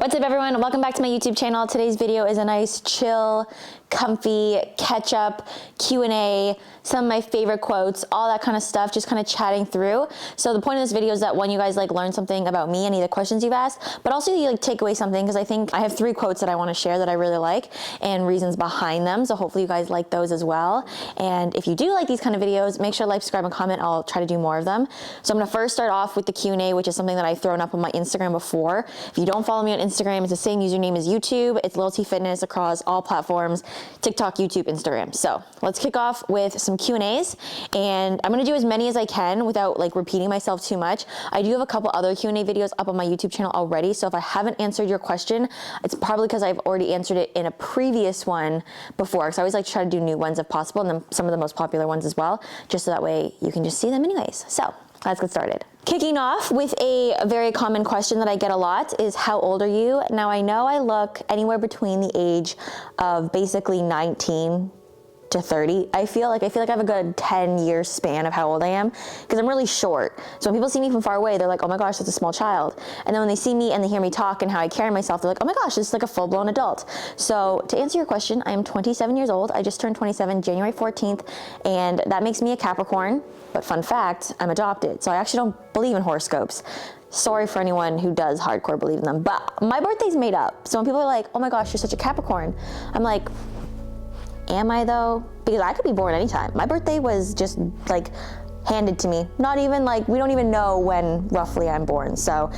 What's up everyone? Welcome back to my YouTube channel. Today's video is a nice chill, comfy catch up, Q&A, some of my favorite quotes, all that kind of stuff, just kind of chatting through. So the point of this video is that one, you guys like learn something about me, any of the questions you've asked, but also you like take away something, because I think I have 3 quotes that I want to share that I really like and reasons behind them. So hopefully you guys like those as well. And if you do like these kind of videos, make sure to like, subscribe, and comment. I'll try to do more of them. So I'm going to first start off with the Q&A, which is something that I've thrown up on my Instagram before. If you don't follow me on Instagram, it's the same username as YouTube. It's LittleTFitness across all platforms, TikTok, YouTube, Instagram. So let's kick off with some Q&As, and I'm going to do as many as I can without like repeating myself too much. I do have a couple other Q&A videos up on my YouTube channel already, so if I haven't answered your question, it's probably because I've already answered it in a previous one before, because I always like to try to do new ones if possible, and then some of the most popular ones as well, just so that way you can just see them anyways. So let's get started. Kicking off with a very common question that I get a lot is, how old are you? Now I know I look anywhere between the age of basically 19 to 30. I feel like I have a good 10-year span of how old I am, because I'm really short. So when people see me from far away, they're like, oh my gosh, that's a small child. And then when they see me and they hear me talk and how I carry myself, they're like, oh my gosh, this is like a full-blown adult. So to answer your question, I am 27 years old. I just turned 27 January 14th, and that makes me a Capricorn. But fun fact, I'm adopted, so I actually don't believe in horoscopes. Sorry for anyone who does hardcore believe in them, but my birthday's made up. So when people are like, oh my gosh, you're such a Capricorn, I'm like, am I though? Because I could be born anytime. My birthday was just like handed to me. Not even like, we don't even know when roughly I'm born. So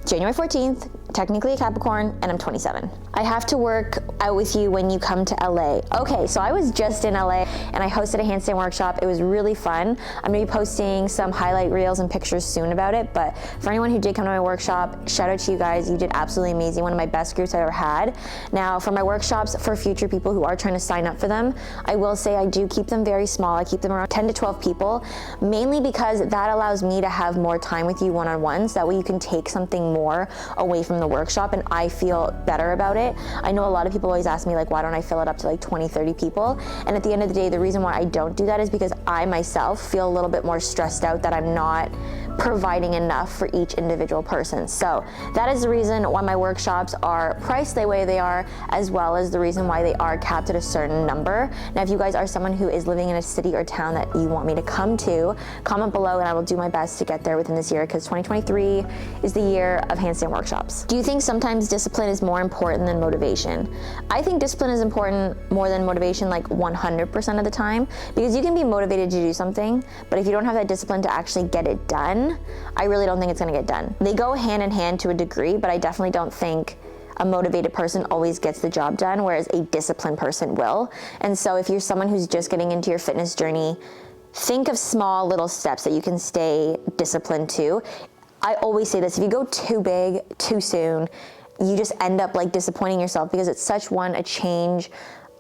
January 14th, technically a Capricorn, and I'm 27. I have to work out with you when you come to LA. Okay, so I was just in LA and I hosted a handstand workshop. It was really fun. I'm gonna be posting some highlight reels and pictures soon about it, but for anyone who did come to my workshop, shout out to you guys. You did absolutely amazing. One of my best groups I ever had. Now for my workshops, for future people who are trying to sign up for them, I will say I do keep them very small. I keep them around 10 to 12 people, mainly because that allows me to have more time with you one-on-ones. That way you can take something more away from the workshop, and I feel better about it. I know a lot of people always ask me like, why don't I fill it up to like 20, 30 people? And at the end of the day, the reason why I don't do that is because I myself feel a little bit more stressed out that I'm not providing enough for each individual person. So that is the reason why my workshops are priced the way they are, as well as the reason why they are capped at a certain number. Now, if you guys are someone who is living in a city or town that you want me to come to, comment below and I will do my best to get there within this year, because 2023 is the year of handstand workshops. Do you think sometimes discipline is more important than motivation? I think discipline is important more than motivation, like 100% of the time, because you can be motivated to do something, but if you don't have that discipline to actually get it done, I really don't think it's gonna get done. They go hand in hand to a degree, but I definitely don't think a motivated person always gets the job done, whereas a disciplined person will. And so if you're someone who's just getting into your fitness journey, think of small little steps that you can stay disciplined to. I always say this, if you go too big, too soon, you just end up like disappointing yourself, because it's such a change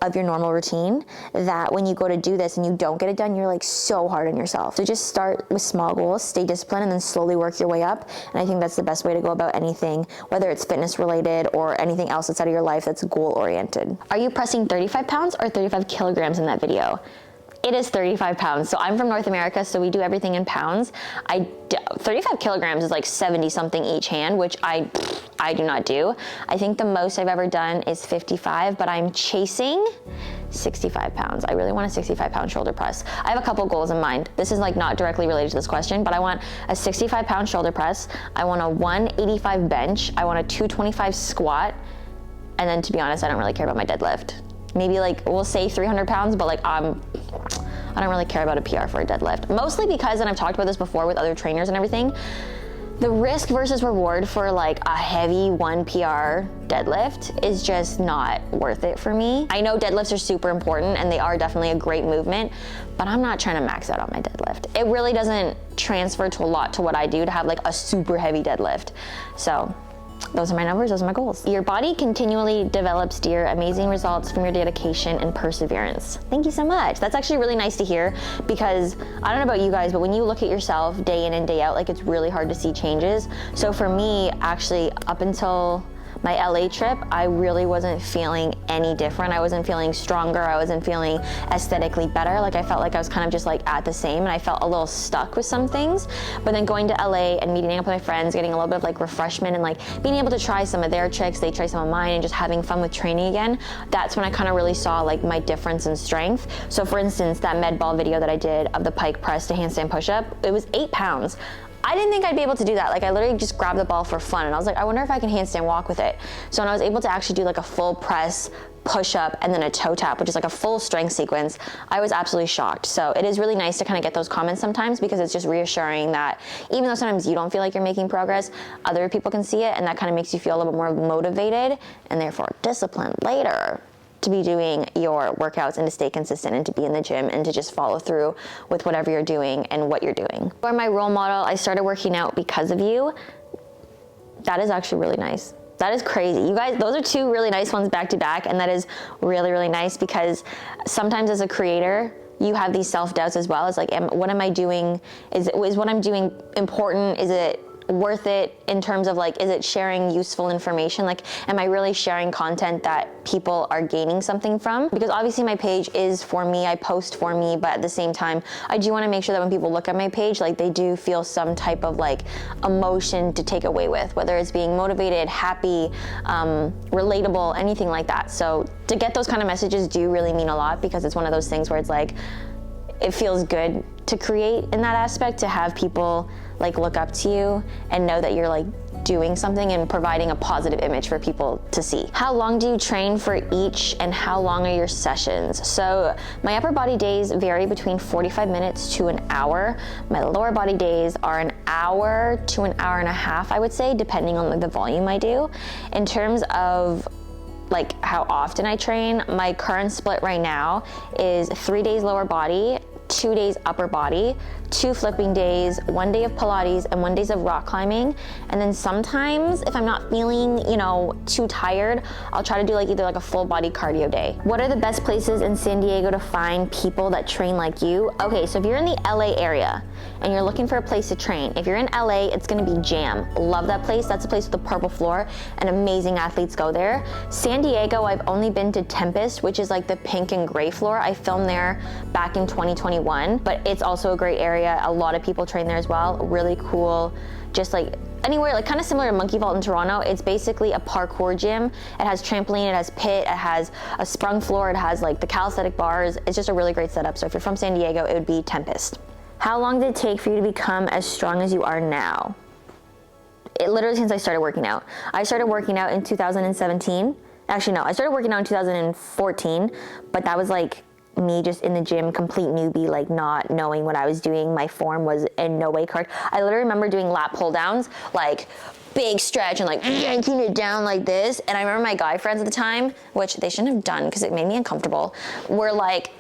of your normal routine that when you go to do this and you don't get it done, you're like so hard on yourself. So just start with small goals, stay disciplined, and then slowly work your way up. And I think that's the best way to go about anything, whether it's fitness related or anything else outside of your life that's goal oriented. Are you pressing 35 pounds or 35 kilograms in that video? It is 35 pounds. So I'm from North America, so we do everything in pounds. 35 kilograms is like 70 something each hand, which I do not do. I think the most I've ever done is 55, but I'm chasing 65 pounds. I really want a 65-pound shoulder press. I have a couple goals in mind. This is like not directly related to this question, but I want a 65-pound shoulder press. I want a 185 bench. I want a 225 squat. And then to be honest, I don't really care about my deadlift. Maybe like, we'll say 300 pounds, but like I don't really care about a PR for a deadlift. Mostly because, and I've talked about this before with other trainers and everything, the risk versus reward for like a heavy 1 PR deadlift is just not worth it for me. I know deadlifts are super important and they are definitely a great movement, but I'm not trying to max out on my deadlift. It really doesn't transfer to a lot to what I do to have like a super heavy deadlift. So those are my numbers, those are my goals. Your body continually develops, dear. Amazing results from your dedication and perseverance. Thank you so much. That's actually really nice to hear, because I don't know about you guys, but when you look at yourself day in and day out, like it's really hard to see changes. So for me, actually, up until my LA trip, I really wasn't feeling any different. I wasn't feeling stronger. I wasn't feeling aesthetically better. Like, I felt like I was kind of just like at the same, and I felt a little stuck with some things. But then going to LA and meeting up with my friends, getting a little bit of like refreshment and like being able to try some of their tricks, they try some of mine, and just having fun with training again, that's when I kind of really saw like my difference in strength. So for instance, that med ball video that I did of the pike press to handstand push-up, it was 8 pounds. I didn't think I'd be able to do that. Like, I literally just grabbed the ball for fun, and I was like, I wonder if I can handstand walk with it. So when I was able to actually do like a full press, push up, and then a toe tap, which is like a full strength sequence, I was absolutely shocked. So it is really nice to kind of get those comments sometimes, because it's just reassuring that even though sometimes you don't feel like you're making progress, other people can see it, and that kind of makes you feel a little bit more motivated and therefore disciplined later to be doing your workouts and to stay consistent and to be in the gym and to just follow through with whatever you're doing and what you're doing. You are my role model. I started working out because of you. That is actually really nice. That is crazy. You guys, those are 2 really nice ones back to back, and that is really, really nice, because sometimes as a creator, you have these self-doubts as well. It's like, what am I doing? Is what I'm doing important? Is it worth it in terms of like, is it sharing useful information? Like, am I really sharing content that people are gaining something from? Because obviously my page is for me, I post for me, but at the same time, I do want to make sure that when people look at my page, like, they do feel some type of like emotion to take away with, whether it's being motivated, happy, relatable, anything like that. So to get those kind of messages do really mean a lot, because it's one of those things where it's like, it feels good to create in that aspect, to have people like look up to you and know that you're like doing something and providing a positive image for people to see. How long do you train for each, and how long are your sessions? So my upper body days vary between 45 minutes to an hour. My lower body days are an hour to an hour and a half, I would say, depending on the volume I do. In terms of like how often I train, my current split right now is 3 days lower body, 2 days upper body, 2 flipping days, 1 day of Pilates, and 1 day of rock climbing. And then sometimes if I'm not feeling, too tired, I'll try to do like either like a full body cardio day. What are the best places in San Diego to find people that train like you? Okay, so if you're in the LA area and you're looking for a place to train, if you're in LA, it's gonna be Jam. Love that place. That's a place with a purple floor and amazing athletes go there. San Diego, I've only been to Tempest, which is like the pink and gray floor. I filmed there back in 2021, but it's also a great area. A lot of people train there as well. Really cool, just like anywhere, like kind of similar to Monkey Vault in Toronto. It's basically a parkour gym. It has trampoline, it has pit, it has a sprung floor, it has like the calisthenic bars. It's just a really great setup. So if you're from San Diego, it would be Tempest. How long did it take for you to become as strong as you are now? It literally since I started working out. I started working out in 2017. Actually, no, I started working out in 2014, but that was like me just in the gym, complete newbie, like not knowing what I was doing. My form was in no way correct. I literally remember doing lat pull downs, like big stretch and like yanking it down like this. And I remember my guy friends at the time, which they shouldn't have done because it made me uncomfortable, were like,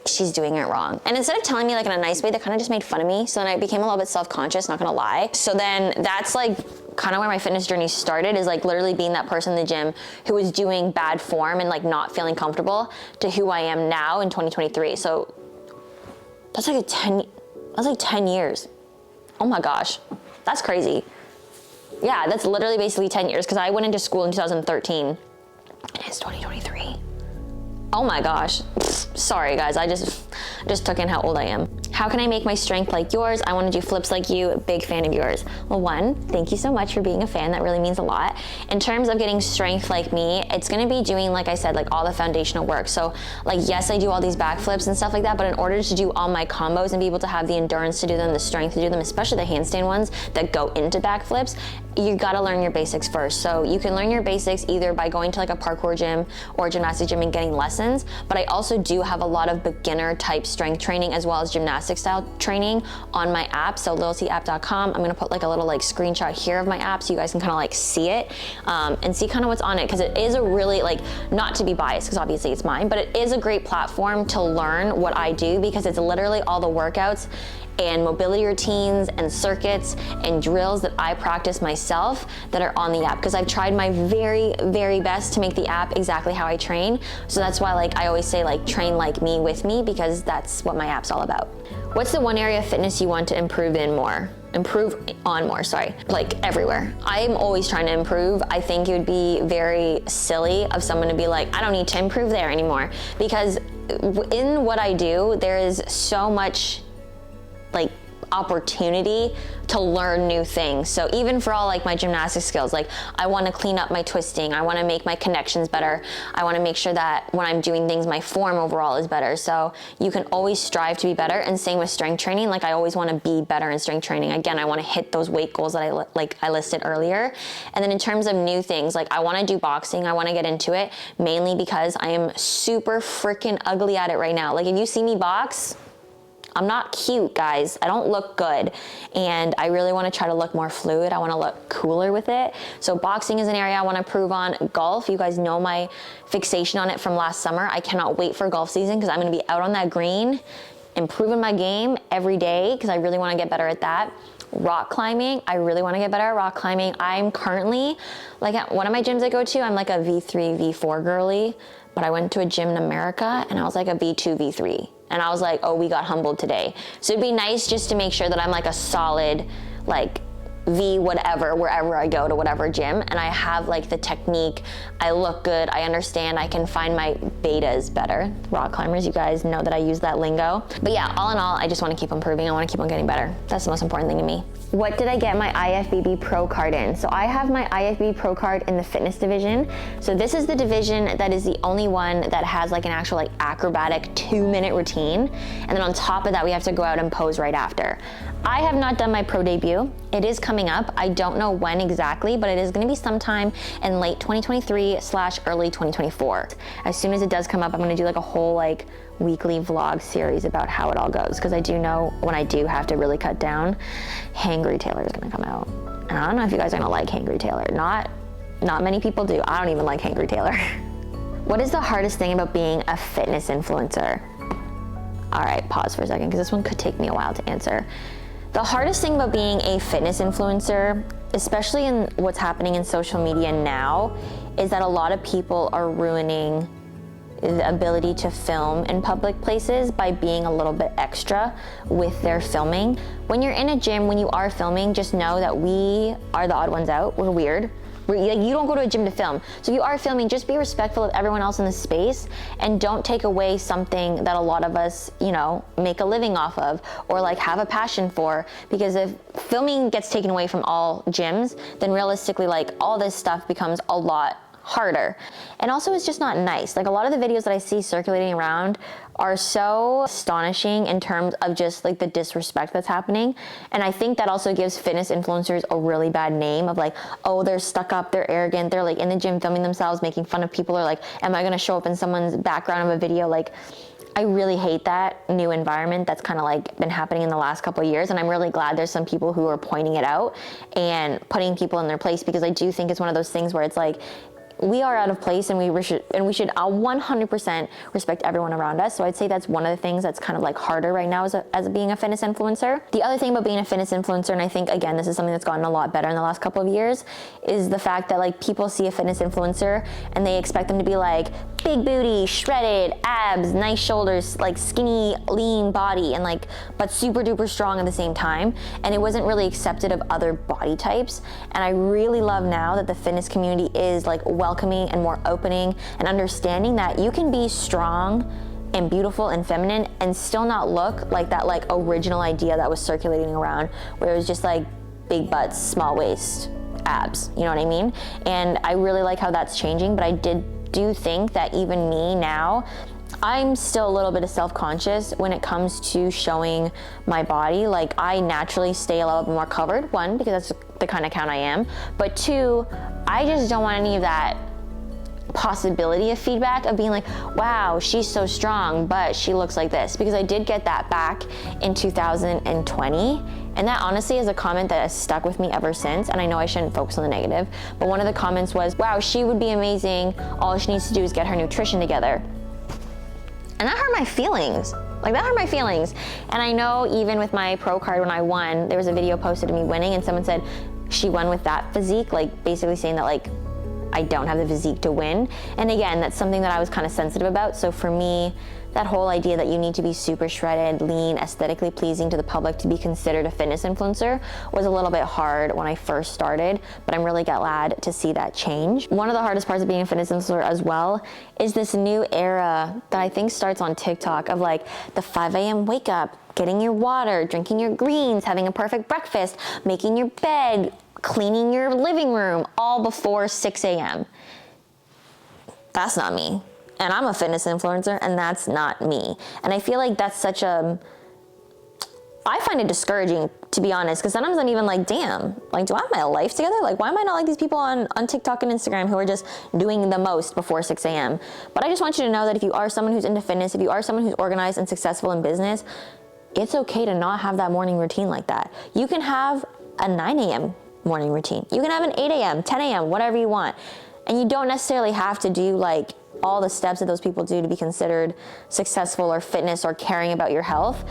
she's doing it wrong. And instead of telling me like in a nice way, they kind of just made fun of me. So then I became a little bit self-conscious, not gonna lie. So then that's like kind of where my fitness journey started, is like literally being that person in the gym who was doing bad form and like not feeling comfortable, to who I am now in 2023. So that's like 10 years. Oh my gosh, that's crazy. Yeah, that's literally basically 10 years, because I went into school in 2013 and it's 2023. Oh my gosh. Sorry guys, I just took in how old I am. How can I make my strength like yours? I want to do flips like you. Big fan of yours. Well, one, thank you so much for being a fan. That really means a lot. In terms of getting strength like me, it's going to be doing, like I said, like all the foundational work. So like, yes, I do all these backflips and stuff like that, but in order to do all my combos and be able to have the endurance to do them, the strength to do them, especially the handstand ones that go into backflips, you got to learn your basics first. So you can learn your basics either by going to like a parkour gym or a gymnastic gym and getting lessons, but I also do have a lot of beginner type strength training as well as gymnastic style training on my app. So LittleTapp.com. I'm going to put like a little like screenshot here of my app so you guys can kind of like see it and see kind of what's on it, because it is a really, like, not to be biased because obviously it's mine, but it is a great platform to learn what I do, because it's literally all the workouts and mobility routines and circuits and drills that I practice myself that are on the app, because I've tried my very, very best to make the app exactly how I train. So that's why, like, I always say, like, train like me with me, because that's what my app's all about. What's the one area of fitness you want to improve in more? like everywhere. I'm always trying to improve. I think it would be very silly of someone to be like, I don't need to improve there anymore, because in what I do, there is so much like opportunity to learn new things. So even for all like my gymnastic skills, like I want to clean up my twisting, I want to make my connections better, I want to make sure that when I'm doing things, my form overall is better. So you can always strive to be better. And same with strength training, like I always want to be better in strength training. Again, I want to hit those weight goals that I listed earlier. And then in terms of new things, like I want to do boxing, I want to get into it mainly because I am super freaking ugly at it right now. Like if you see me box, I'm not cute, guys. I don't look good. And I really want to try to look more fluid. I want to look cooler with it. So boxing is an area I want to improve on. Golf, you guys know my fixation on it from last summer. I cannot wait for golf season because I'm going to be out on that green, improving my game every day because I really want to get better at that. Rock climbing, I really want to get better at rock climbing. I'm currently, like at one of my gyms I go to, I'm like a V3, V4 girly, but I went to a gym in America and I was like a V2, V3. And I was like, oh, we got humbled today. So it'd be nice just to make sure that I'm like a solid, like V whatever, wherever I go to whatever gym. And I have like the technique, I look good, I understand, I can find my betas better. Rock climbers, you guys know that I use that lingo. But yeah, all in all, I just want to keep improving. I want to keep on getting better. That's the most important thing to me. What did I get my IFBB Pro card in? So I have my IFBB Pro card in the fitness division. So this is the division that is the only one that has like an actual like acrobatic 2-minute routine. And then on top of that, we have to go out and pose right after. I have not done my pro debut. It is coming up. I don't know when exactly, but it is going to be sometime in late 2023/early 2024. As soon as it does come up, I'm going to do like a whole like weekly vlog series about how it all goes, because I do know when I do have to really cut down, Hangry Taylor is going to come out. And I don't know if you guys are going to like Hangry Taylor. Not many people do. I don't even like Hangry Taylor. What is the hardest thing about being a fitness influencer? All right, pause for a second, because this one could take me a while to answer. The hardest thing about being a fitness influencer, especially in what's happening in social media now, is that a lot of people are ruining the ability to film in public places by being a little bit extra with their filming. When you're in a gym, when you are filming, just know that we are the odd ones out. We're weird. You don't go to a gym to film. So if you are filming, just be respectful of everyone else in the space and don't take away something that a lot of us, you know, make a living off of or like have a passion for. Because if filming gets taken away from all gyms, then realistically like all this stuff becomes a lot harder. And also it's just not nice. Like a lot of the videos that I see circulating around are so astonishing in terms of just like the disrespect that's happening. And I think that also gives fitness influencers a really bad name of like, oh, they're stuck up, they're arrogant, they're like in the gym filming themselves, making fun of people, or like, am I gonna show up in someone's background of a video? Like, I really hate that new environment that's kind of like been happening in the last couple of years. And I'm really glad there's some people who are pointing it out and putting people in their place, because I do think it's one of those things where it's like, we are out of place and we should 100% respect everyone around us. So I'd say that's one of the things that's kind of like harder right now as being a fitness influencer. The other thing about being a fitness influencer, and I think again this is something that's gotten a lot better in the last couple of years, is the fact that like people see a fitness influencer and they expect them to be like big booty, shredded, abs, nice shoulders, like skinny, lean body, and like, but super duper strong at the same time. And it wasn't really accepted of other body types. And I really love now that the fitness community is like welcoming and more opening and understanding that you can be strong and beautiful and feminine and still not look like that like original idea that was circulating around, where it was just like big butts, small waist, abs, you know what I mean? And I really like how that's changing, but I do think that even me now, I'm still a little bit of self-conscious when it comes to showing my body. Like I naturally stay a little bit more covered, one, because that's the kind of count I am, but two, I just don't want any of that possibility of feedback of being like, wow, she's so strong, but she looks like this. Because I did get that back in 2020. And that honestly is a comment that has stuck with me ever since. And I know I shouldn't focus on the negative, but one of the comments was, wow, she would be amazing. All she needs to do is get her nutrition together. And that hurt my feelings. Like that hurt my feelings. And I know even with my pro card when I won, there was a video posted of me winning and someone said she won with that physique, like basically saying that like I don't have the physique to win. And again, that's something that I was kind of sensitive about. So for me, that whole idea that you need to be super shredded, lean, aesthetically pleasing to the public to be considered a fitness influencer was a little bit hard when I first started, but I'm really glad to see that change. One of the hardest parts of being a fitness influencer as well is this new era that I think starts on TikTok of like the 5 a.m. wake up, getting your water, drinking your greens, having a perfect breakfast, making your bed, cleaning your living room, all before 6 a.m. That's not me. And I'm a fitness influencer, and that's not me. And I feel like that's such a, I find it discouraging, to be honest, because sometimes I'm even like, damn, like, do I have my life together? Like, why am I not like these people on TikTok and Instagram who are just doing the most before 6 a.m.? But I just want you to know that if you are someone who's into fitness, if you are someone who's organized and successful in business, it's okay to not have that morning routine like that. You can have a 9 a.m. morning routine. You can have an 8 a.m., 10 a.m., whatever you want. And you don't necessarily have to do like all the steps that those people do to be considered successful or fitness or caring about your health.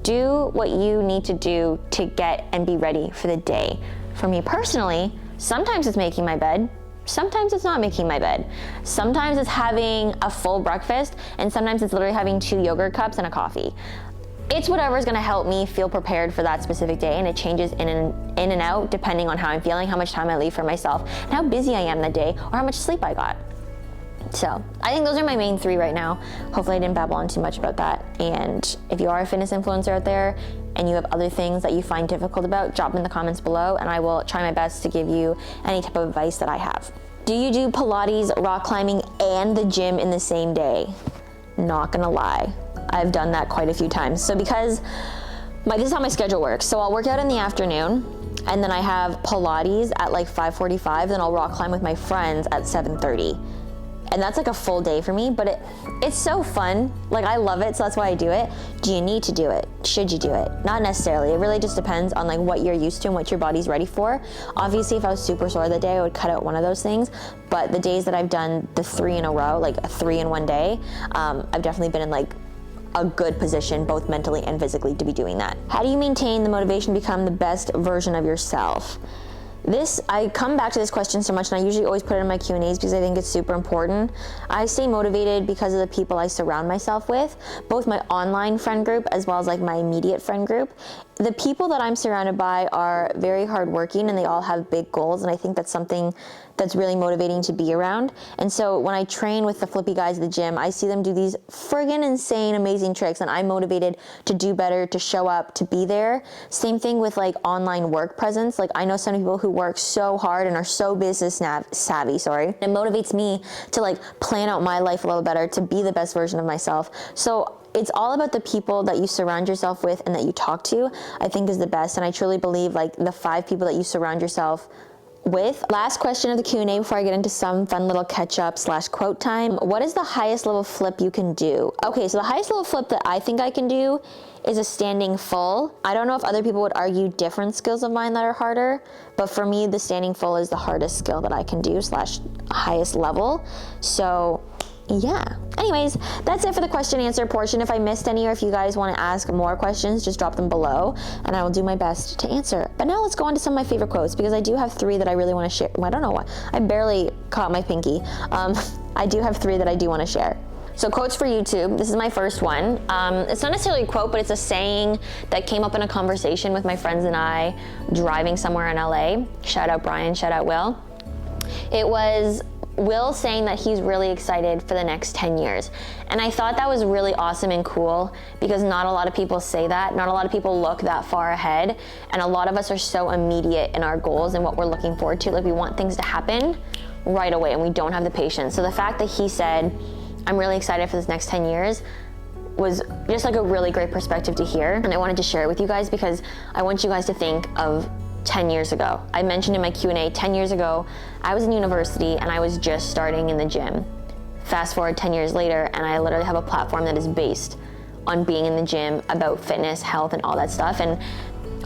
Do what you need to do to get and be ready for the day. For me personally, sometimes it's making my bed, sometimes it's not making my bed. Sometimes it's having a full breakfast, and sometimes it's literally having 2 yogurt cups and a coffee. It's whatever's gonna help me feel prepared for that specific day, and it changes in and out depending on how I'm feeling, how much time I leave for myself, and how busy I am that day, or how much sleep I got. So I think those are my main 3 right now. Hopefully I didn't babble on too much about that. And if you are a fitness influencer out there and you have other things that you find difficult about, drop them in the comments below, and I will try my best to give you any type of advice that I have. Do you do Pilates, rock climbing, and the gym in the same day? Not gonna lie, I've done that quite a few times. So because this is how my schedule works. So I'll work out in the afternoon, and then I have Pilates at like 5:45, then I'll rock climb with my friends at 7:30. And that's like a full day for me, but it's so fun. Like, I love it, so that's why I do it. Do you need to do it? Should you do it? Not necessarily. It really just depends on like what you're used to and what your body's ready for. Obviously, if I was super sore that day, I would cut out one of those things. But the days that I've done the 3 in a row, like a 3 in one day, I've definitely been in like a good position, both mentally and physically, to be doing that. How do you maintain the motivation to become the best version of yourself? I come back to this question so much, and I usually always put it in my Q&As because I think it's super important. I stay motivated because of the people I surround myself with, both my online friend group as well as like my immediate friend group. The people that I'm surrounded by are very hardworking, and they all have big goals, and I think that's something that's really motivating to be around. And so when I train with the flippy guys at the gym, I see them do these friggin' insane, amazing tricks, and I'm motivated to do better, to show up, to be there. Same thing with like online work presence. Like, I know some people who work so hard and are so business savvy, It motivates me to like plan out my life a little better, to be the best version of myself. So it's all about the people that you surround yourself with and that you talk to, I think is the best. And I truly believe like the 5 people that you surround yourself with. Last question of the Q&A before I get into some fun little catch-up / quote time. What is the highest level flip you can do? Okay, so the highest level flip that I think I can do is a standing full. I don't know if other people would argue different skills of mine that are harder, but for me, the standing full is the hardest skill that I can do / highest level. So yeah. Anyways, that's it for the question answer portion. If I missed any, or if you guys want to ask more questions, just drop them below and I will do my best to answer. But now let's go on to some of my favorite quotes, because I do have 3 that I really want to share. I don't know why. I barely caught my pinky. I do have 3 that I do want to share. So quotes for YouTube. This is my first one. It's not necessarily a quote, but it's a saying that came up in a conversation with my friends and I driving somewhere in LA. Shout out Brian, shout out Will. It was Will saying that he's really excited for the next 10 years. And I thought that was really awesome and cool, because not a lot of people say that. Not a lot of people look that far ahead. And a lot of us are so immediate in our goals and what we're looking forward to. Like, we want things to happen right away, and we don't have the patience. So the fact that he said, I'm really excited for this next 10 years, was just like a really great perspective to hear. And I wanted to share it with you guys because I want you guys to think of 10 years ago. I mentioned in my Q&A, 10 years ago, I was in university and I was just starting in the gym. Fast forward 10 years later, and I literally have a platform that is based on being in the gym, about fitness, health, and all that stuff. And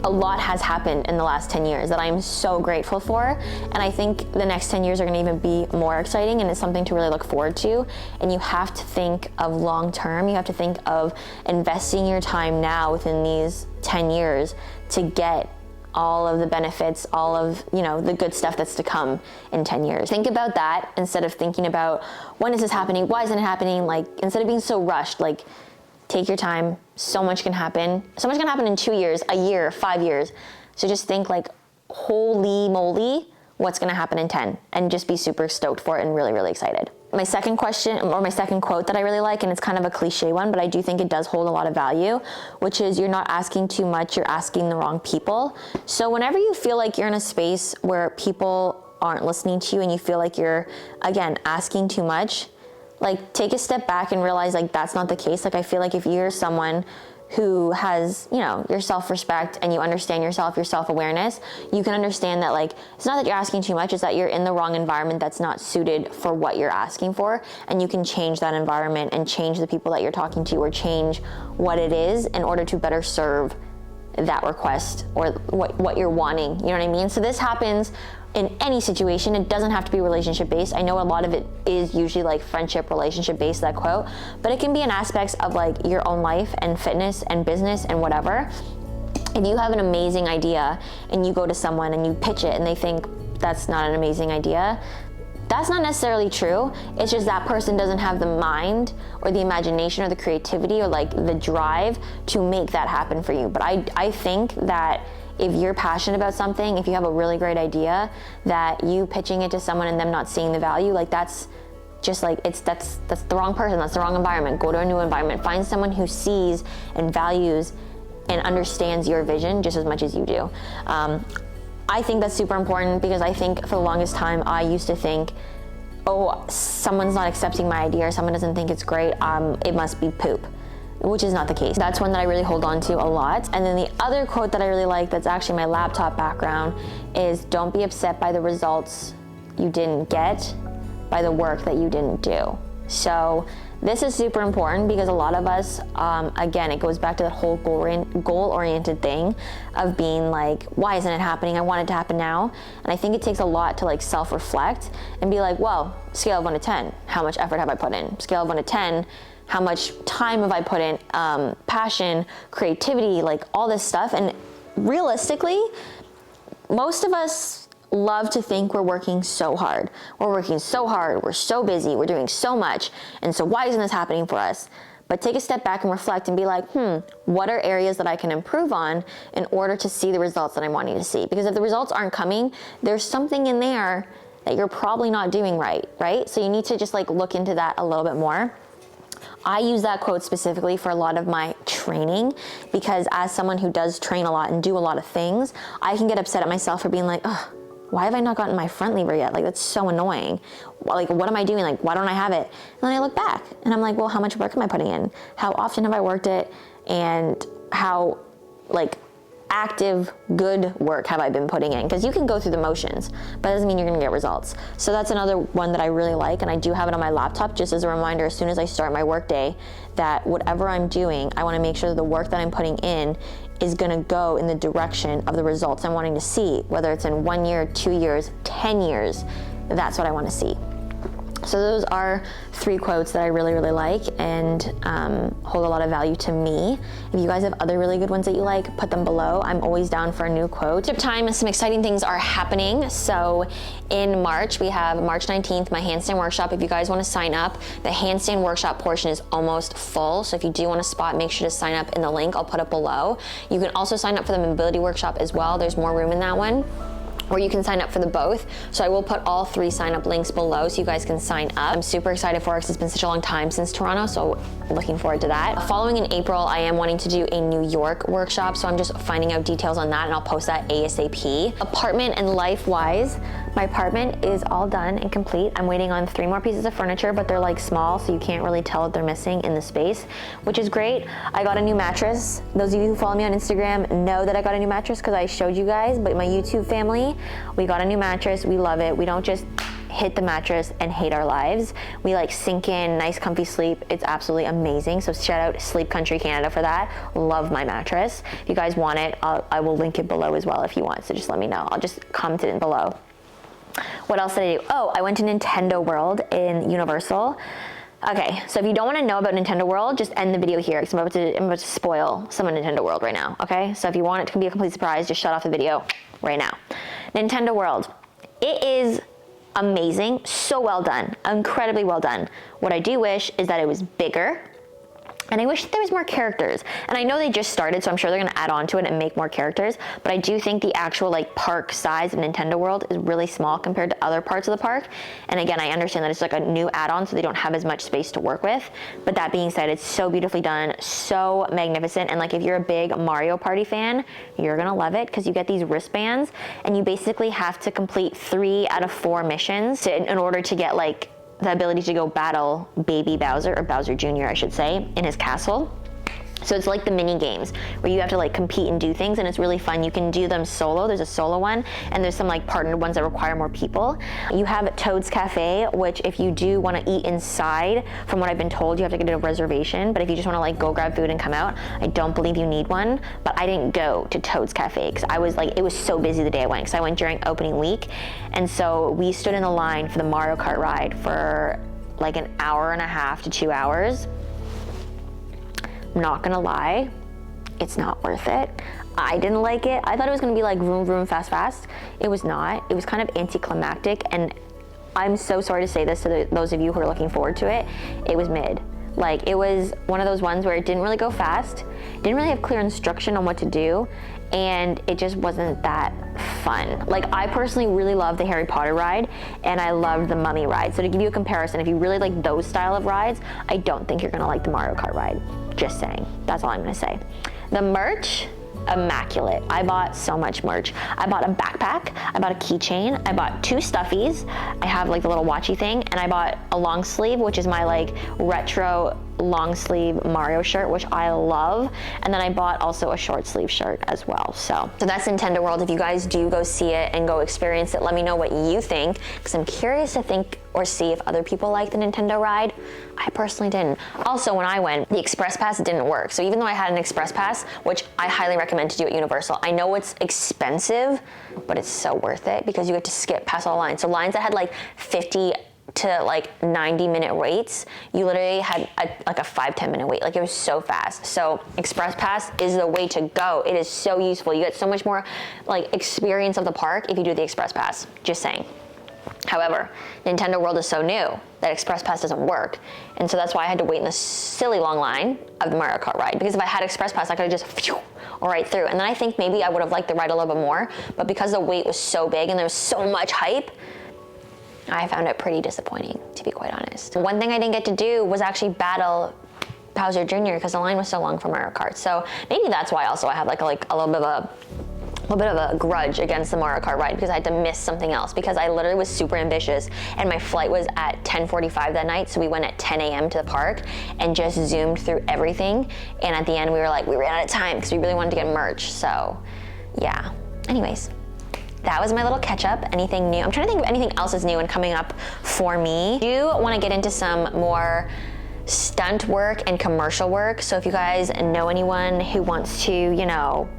a lot has happened in the last 10 years that I'm so grateful for. And I think the next 10 years are gonna even be more exciting, and it's something to really look forward to. And you have to think of long term. You have to think of investing your time now within these 10 years to get all of the benefits, all of, the good stuff that's to come in 10 years. Think about that instead of thinking about, when is this happening? Why isn't it happening? Like, instead of being so rushed, like, Take your time. So much can happen. So much can happen in 2 years, a year, 5 years. So just think like, holy moly, what's gonna happen in 10? And just be super stoked for it and really, really excited. My second question, or my second quote that I really like, and it's kind of a cliche one, but I do think it does hold a lot of value, which is, you're not asking too much, you're asking the wrong people. So whenever you feel like you're in a space where people aren't listening to you and you feel like you're, again, asking too much, like, take a step back and realize, like, that's not the case. Like, I feel like if you're someone who has, you know, your self-respect and you understand yourself, your self-awareness, you can understand that, like, it's not that you're asking too much, it's that you're in the wrong environment that's not suited for what you're asking for, and you can change that environment and change the people that you're talking to, or change what it is in order to better serve that request or what you're wanting, you know what I mean? So this happens in any situation. It doesn't have to be relationship based. I know a lot of it is usually like friendship, relationship based, that quote, but it can be in aspects of like your own life and fitness and business and whatever. If you have an amazing idea and you go to someone and you pitch it and they think that's not an amazing idea, that's not necessarily true. It's just that person doesn't have the mind or the imagination or the creativity or like the drive to make that happen for you. But I think that if you're passionate about something, if you have a really great idea, that you pitching it to someone and them not seeing the value, like that's just like, that's the wrong person, that's the wrong environment. Go to a new environment, find someone who sees and values and understands your vision just as much as you do. I think that's super important, because I think for the longest time I used to think, oh, someone's not accepting my idea or someone doesn't think it's great, it must be poop, which is not the case. That's one that I really hold on to a lot. And then the other quote that I really like, that's actually my laptop background, is, don't be upset by the results you didn't get, by the work that you didn't do. So this is super important, because a lot of us, again, it goes back to the whole goal-oriented thing of being like, why isn't it happening? I want it to happen now. And I think it takes a lot to like self-reflect and be like, well, scale of 1 to 10, how much effort have I put in? Scale of 1 to 10, how much time have I put in? Passion, creativity, like all this stuff. And realistically, most of us love to think we're working so hard. We're working so hard, we're so busy, we're doing so much, and so why isn't this happening for us? But take a step back and reflect and be like, what are areas that I can improve on in order to see the results that I'm wanting to see? Because if the results aren't coming, there's something in there that you're probably not doing right? So you need to just like look into that a little bit more. I use that quote specifically for a lot of my training, because as someone who does train a lot and do a lot of things, I can get upset at myself for being like, ugh, why have I not gotten my front lever yet? Like, that's so annoying. Like, what am I doing? Like, why don't I have it? And then I look back and I'm like, well, how much work am I putting in? How often have I worked it? And how, like, active, good work have I been putting in? Because you can go through the motions, but it doesn't mean you're gonna get results. So that's another one that I really like, and I do have it on my laptop just as a reminder as soon as I start my work day, that whatever I'm doing, I wanna make sure that the work that I'm putting in is gonna go in the direction of the results I'm wanting to see, whether it's in 1 year, 2 years, 10 years, that's what I wanna see. So those are 3 quotes that I really, really like and hold a lot of value to me. If you guys have other really good ones that you like, put them below. I'm always down for a new quote. Time, some exciting things are happening. So in March, we have March 19th, my handstand workshop. If you guys wanna sign up, the handstand workshop portion is almost full. So if you do want a spot, make sure to sign up in the link. I'll put it below. You can also sign up for the mobility workshop as well. There's more room in that one. Or you can sign up for the both. So I will put all 3 sign up links below so you guys can sign up. I'm super excited for it because it's been such a long time since Toronto, so looking forward to that. Following in April, I am wanting to do a New York workshop, so I'm just finding out details on that and I'll post that ASAP. Apartment and life-wise, my apartment is all done and complete. I'm waiting on 3 more pieces of furniture, but they're like small, so you can't really tell what they're missing in the space, which is great. I got a new mattress. Those of you who follow me on Instagram know that I got a new mattress because I showed you guys, but my YouTube family, we got a new mattress. We love it. We don't just hit the mattress and hate our lives. We like sink in, nice comfy sleep. It's absolutely amazing. So shout out Sleep Country Canada for that. Love my mattress. If you guys want it, I will link it below as well if you want. So just let me know. I'll just comment it below. What else did I do? Oh, I went to Nintendo World in Universal. Okay, so if you don't want to know about Nintendo World, just end the video here because I'm about to spoil some of Nintendo World right now, okay? So if you want it to be a complete surprise, just shut off the video right now. Nintendo World. It is amazing, so well done, incredibly well done. What I do wish is that it was bigger. And I wish there was more characters. And I know they just started, so I'm sure they're gonna add on to it and make more characters. But I do think the actual like park size of Nintendo World is really small compared to other parts of the park. And again, I understand that it's like a new add-on, so they don't have as much space to work with. But that being said, it's so beautifully done, so magnificent. And like if you're a big Mario Party fan, you're gonna love it because you get these wristbands and you basically have to complete 3 out of 4 missions in order to get like the ability to go battle Baby Bowser, or Bowser Jr. I should say, in his castle. So it's like the mini games where you have to like compete and do things, and it's really fun. You can do them solo. There's a solo one, and there's some like partnered ones that require more people. You have Toad's Cafe, which if you do want to eat inside, from what I've been told, you have to get a reservation. But if you just want to like go grab food and come out, I don't believe you need one. But I didn't go to Toad's Cafe because I was like, it was so busy the day I went, because I went during opening week. And so we stood in the line for the Mario Kart ride for like an hour and a half to 2 hours. I'm not gonna lie, it's not worth it. I didn't like it. I thought it was gonna be like vroom vroom fast fast. It was not. It was kind of anticlimactic, and I'm so sorry to say this to those of you who are looking forward to it. It was mid. Like, it was one of those ones where it didn't really go fast, didn't really have clear instruction on what to do, and it just wasn't that fun. Like, I personally really love the Harry Potter ride, and I loved the Mummy ride. So to give you a comparison, if you really like those style of rides, I don't think you're gonna like the Mario Kart ride. Just saying. That's all I'm gonna say. The merch, immaculate. I bought so much merch. I bought a backpack, I bought a keychain, I bought 2 stuffies, I have like the little watchy thing, and I bought a long sleeve, which is my like retro long sleeve Mario shirt, which I love. And then I bought also a short sleeve shirt as well. So that's Nintendo World. If you guys do go see it and go experience it, let me know what you think, because I'm curious to think or see if other people like the Nintendo ride. I personally didn't. Also, when I went, the Express Pass didn't work. So even though I had an Express Pass, which I highly recommend to do at Universal, I know it's expensive, but it's so worth it because you get to skip past all the lines. So lines that had like 50 to like 90-minute waits, you literally had like a 5-10 minute wait. Like, it was so fast. So Express Pass is the way to go. It is so useful. You get so much more like experience of the park if you do the Express Pass. Just saying. However, Nintendo World is so new that Express Pass doesn't work. And so that's why I had to wait in this silly long line of the Mario Kart ride. Because if I had Express Pass, I could have just right through. And then I think maybe I would have liked the ride a little bit more. But because the wait was so big and there was so much hype, I found it pretty disappointing, to be quite honest. One thing I didn't get to do was actually battle Bowser Jr. because the line was so long for Mario Kart. So maybe that's why also I had like a little bit of a grudge against the Mario Kart ride, because I had to miss something else, because I literally was super ambitious and my flight was at 10:45 that night. So we went at 10 a.m. to the park and just zoomed through everything. And at the end we ran out of time because we really wanted to get merch. So yeah, anyways. That was my little catch up. Anything new? I'm trying to think of anything else is new and coming up for me. I do want to get into some more stunt work and commercial work. So if you guys know anyone who wants to, you know,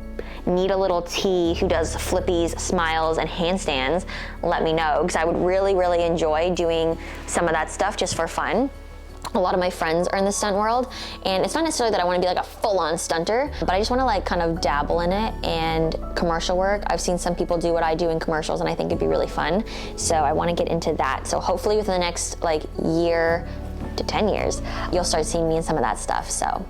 need a little T who does flippies, smiles, and handstands, let me know, because I would really, really enjoy doing some of that stuff just for fun. A lot of my friends are in the stunt world, and it's not necessarily that I want to be like a full-on stunter, but I just want to like kind of dabble in it. And commercial work, I've seen some people do what I do in commercials, and I think it'd be really fun. So I want to get into that. So hopefully within the next like year to 10 years, you'll start seeing me in some of that stuff. So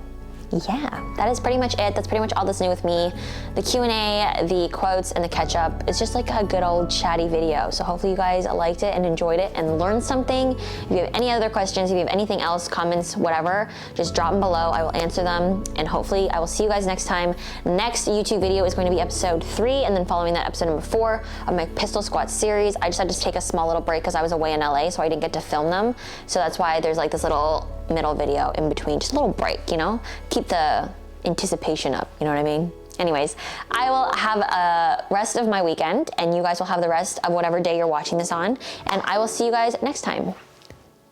yeah, that is pretty much it. That's pretty much all that's new with me. The Q&A, the quotes, and the catch-up. It's just like a good old chatty video. So hopefully you guys liked it and enjoyed it and learned something. If you have any other questions, if you have anything else, comments, whatever, just drop them below. I will answer them, and hopefully I will see you guys next time. Next YouTube video is going to be episode 3, and then following that, episode number 4 of my pistol squat series. I just had to take a small little break because I was away in LA, so I didn't get to film them. So that's why there's like this little middle video in between, just a little break, you know, keep the anticipation up, you know what I mean? Anyways, I will have a rest of my weekend, and you guys will have the rest of whatever day you're watching this on, and I will see you guys next time.